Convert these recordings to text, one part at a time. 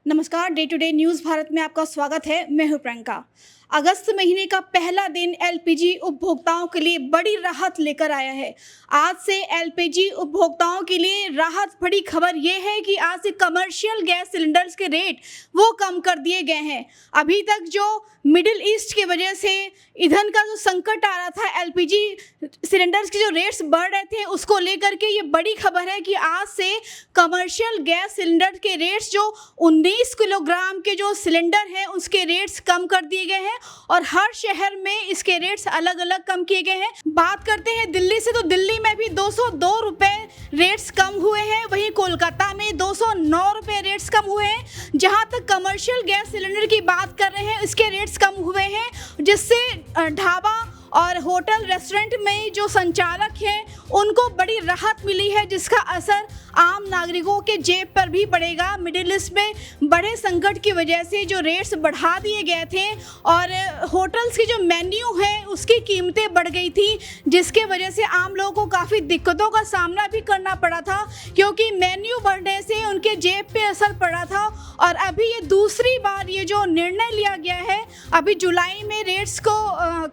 नमस्कार, day to day news Bharat में आपका स्वागत है। मैं हूं प्रियंका। अगस्त महीने का पहला दिन एलपीजी उपभोक्ताओं के लिए बड़ी राहत लेकर आया है। आज से एलपीजी उपभोक्ताओं के लिए राहत भरी खबर ये है कि आज से कमर्शियल गैस सिलेंडर्स के रेट वो कम कर दिए गए हैं। अभी तक जो मिडिल ईस्ट की वजह से ईंधन का जो संकट आ रहा था, एलपीजी सिलेंडर्स के जो रेट्स बढ़ रहे थे, उसको लेकर के ये बड़ी खबर है कि आज से कमर्शियल गैस सिलेंडर के रेट्स जो 19 किलोग्राम के जो सिलेंडर हैं उसके रेट्स कम कर दिए गए हैं और हर शहर में इसके रेट्स अलग अलग कम किए गए हैं। बात करते हैं दिल्ली से, तो दिल्ली में भी 202 रुपये रेट्स कम हुए हैं। वहीं कोलकाता में 209 रुपये रेट्स कम हुए हैं। जहां तक कमर्शियल गैस सिलेंडर की बात कर रहे हैं, इसके रेट्स कम हुए हैं, जिससे ढाबा और होटल रेस्टोरेंट में जो संचालक हैं उनको बड़ी राहत मिली है, जिसका असर आम नागरिकों के जेब पर भी पड़ेगा। मिडिल ईस्ट में बड़े संकट की वजह से जो रेट्स बढ़ा दिए गए थे और होटल्स की जो मेन्यू है उसकी कीमतें बढ़ गई थी, जिसके वजह से आम लोगों को काफ़ी दिक्कतों का सामना भी करना पड़ा था, क्योंकि मेन्यू बढ़ने से उनके जेब पे असर पड़ा था। और अभी ये दूसरी बार ये जो निर्णय लिया गया है, अभी जुलाई में रेट्स को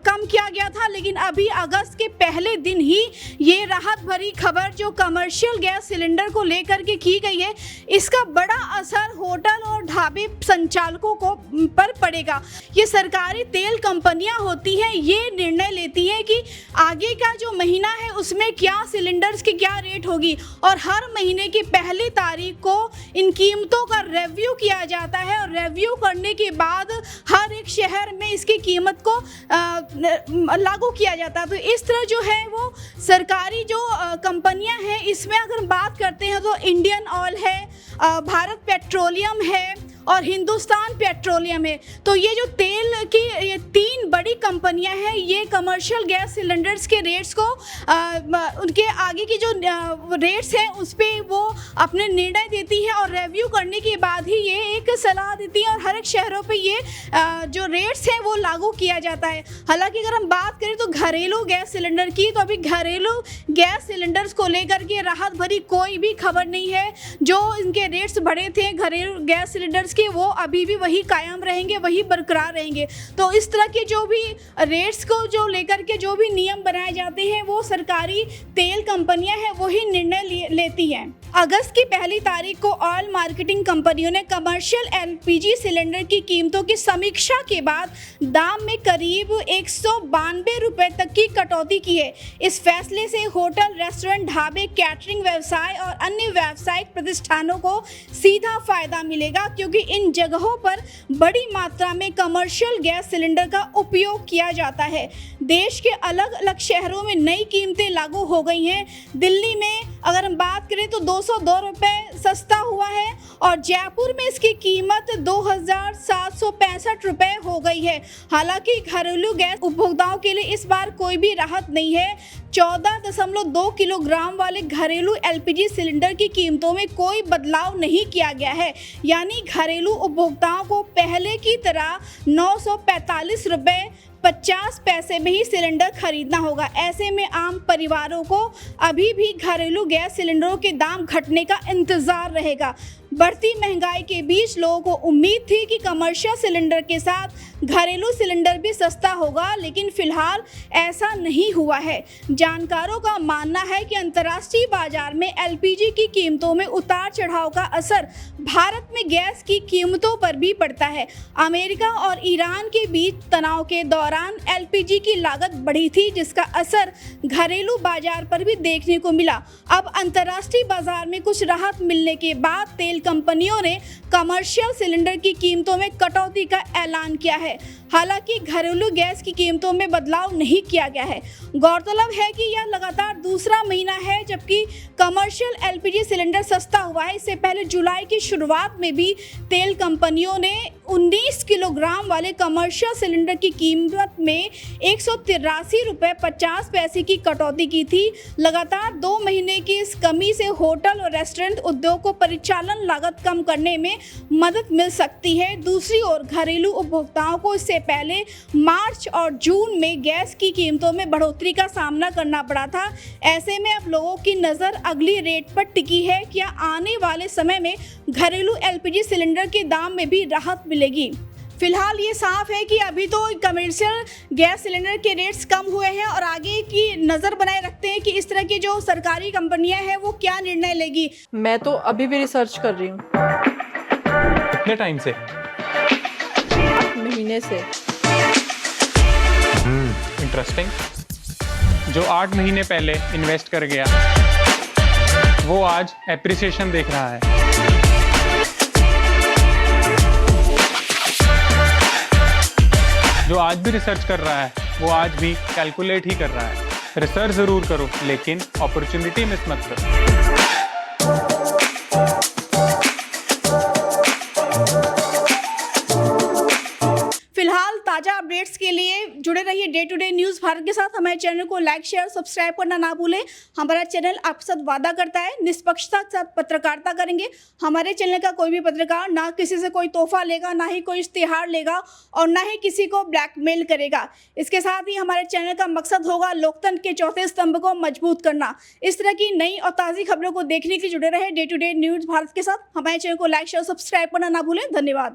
कम किया गया था, लेकिन अभी अगस्त के पहले दिन ही ये राहत भरी खबर जो कमर्शियल गैस सिलेंडर को लेकर के की गई है, इसका बड़ा असर होटल और ढाबे संचालकों को पर पड़ेगा। ये सरकारी तेल कंपनियां होती हैं, ये निर्णय लेती हैं कि आगे का जो महीना है उसमें क्या सिलेंडर्स की क्या रेट होगी, और हर महीने की पहली तारीख को इन कीमतों का रिव्यू किया जाता है और रिव्यू करने के बाद हर एक शहर में इसकी कीमत को लागू किया जाता है। तो इस तरह जो है वो सरकारी जो कंपनियां हैं, इसमें अगर बात करते हैं तो इंडियन ऑयल है, भारत पेट्रोलियम है और हिंदुस्तान पेट्रोलियम है। तो ये जो तेल की ये तीन बड़ी कंपनियां हैं, ये कमर्शियल गैस सिलेंडर्स के रेट्स को उनके आगे की जो रेट्स हैं उस पर वो अपने निर्णय देती है और रिव्यू करने के बाद ही ये एक सलाह देती है और हर एक शहरों पे ये जो रेट्स हैं वो लागू किया जाता है। हालांकि अगर हम बात करें तो घरेलू गैस सिलेंडर की, तो अभी घरेलू गैस सिलेंडर्स को लेकर के राहत भरी कोई भी खबर नहीं है। जो इनके रेट्स बढ़े थे घरेलू गैस सिलेंडर्स के, वो अभी भी वही कायम रहेंगे, वही बरकरार रहेंगे। तो इस तरह के जो भी रेट्स को जो लेकर के जो भी नियम बनाए जाते हैं, वो सरकारी तेल कंपनियां हैं वही निर्णय लेती हैं। अगस्त की पहली तारीख को ऑयल मार्केटिंग कंपनियों ने कमर्शियल एलपीजी सिलेंडर की कीमतों की समीक्षा के बाद दाम में करीब 192 रुपये तक की कटौती की है। इस फैसले से होटल, रेस्टोरेंट, ढाबे, कैटरिंग व्यवसाय और अन्य व्यावसायिक प्रतिष्ठानों को सीधा फायदा मिलेगा, क्योंकि इन जगहों पर बड़ी मात्रा में कमर्शियल गैस सिलेंडर का उपयोग किया जाता है। देश के अलग अलग शहरों में नई कीमतें लागू हो गई हैं। दिल्ली में अगर हम बात करें तो 202 रुपये सस्ता हुआ है और जयपुर में इसकी कीमत 2765 रुपये हो गई है। हालांकि घरेलू गैस उपभोक्ताओं के लिए इस बार कोई भी राहत नहीं है। 14.2 किलोग्राम वाले घरेलू एलपीजी सिलेंडर की कीमतों में कोई बदलाव नहीं किया गया है, यानी घरेलू उपभोक्ताओं को पहले की तरह 945 रुपये 50 पैसे में ही सिलेंडर खरीदना होगा। ऐसे में आम परिवारों को अभी भी घरेलू गैस सिलेंडरों के दाम घटने का इंतज़ार रहेगा। बढ़ती महंगाई के बीच लोगों को उम्मीद थी कि कमर्शियल सिलेंडर के साथ घरेलू सिलेंडर भी सस्ता होगा, लेकिन फिलहाल ऐसा नहीं हुआ है। जानकारों का मानना है कि अंतर्राष्ट्रीय बाजार में एलपीजी की कीमतों में उतार चढ़ाव का असर भारत में गैस की कीमतों पर भी पड़ता है। अमेरिका और ईरान के बीच तनाव के दौरान एलपीजी की लागत बढ़ी थी, जिसका असर घरेलू बाजार पर भी देखने को मिला। अब अंतर्राष्ट्रीय बाजार में कुछ राहत मिलने के बाद तेल कंपनियों ने कमर्शियल सिलेंडर की कीमतों में कटौती का ऐलान किया है। हालांकि घरेलू गैस की कीमतों में बदलाव नहीं किया गया है। गौरतलब है कि यह लगातार दूसरा महीना है जबकि कमर्शियल एलपीजी सिलेंडर सस्ता हुआ है। इससे पहले जुलाई की शुरुआत में भी तेल कंपनियों ने 19 किलोग्राम वाले कमर्शियल सिलेंडर की कीमत में 183 रुपये 50 पैसे की कटौती की थी। लगातार 2 महीने की इस कमी से होटल और रेस्टोरेंट उद्योग को परिचालन लागत कम करने में मदद मिल सकती है। दूसरी ओर घरेलू उपभोक्ताओं को इससे पहले मार्च और जून में गैस की कीमतों में बढ़ोतरी का सामना करना पड़ा था। ऐसे में अब लोगों की नज़र अगली रेट पर टिकी है। क्या आने वाले समय में घरेलू एलपीजी सिलेंडर के दाम में भी राहत मिलेगी? फिलहाल ये साफ है कि अभी तो कमर्शियल गैस सिलेंडर के रेट्स कम हुए हैं और आगे की नज़र बनाए रखते हैं कि इस तरह की जो सरकारी कंपनियां हैं वो क्या निर्णय लेगी। मैं तो अभी भी रिसर्च कर रही हूँ। कितने टाइम से? 8 महीने से। इंटरेस्टिंग। जो 8 महीने पहले इन्वेस्ट कर गया वो आज एप्रिसिएशन देख रहा है। जो आज भी रिसर्च कर रहा है वो आज भी कैलकुलेट ही कर रहा है। रिसर्च जरूर करो लेकिन अपॉर्चुनिटी मिस मत करो। फिलहाल ताज़ा अपडेट्स के लिए जुड़े रहिए day to day news Bharat के साथ। हमारे चैनल को लाइक शेयर सब्सक्राइब करना ना भूलें। हमारा चैनल आपके साथ वादा करता है निष्पक्षता के साथ पत्रकारिता करेंगे। हमारे चैनल का कोई भी पत्रकार ना किसी से कोई तोहफा लेगा, ना ही कोई इश्तिहार लेगा और ना ही किसी को ब्लैकमेल करेगा। इसके साथ ही हमारे चैनल का मकसद होगा लोकतंत्र के चौथे स्तंभ को मजबूत करना। इस तरह की नई और ताज़ी खबरों को देखने के लिए जुड़े रहे day to day news Bharat के साथ। हमारे चैनल को लाइक शेयर सब्सक्राइब करना ना भूलें। धन्यवाद।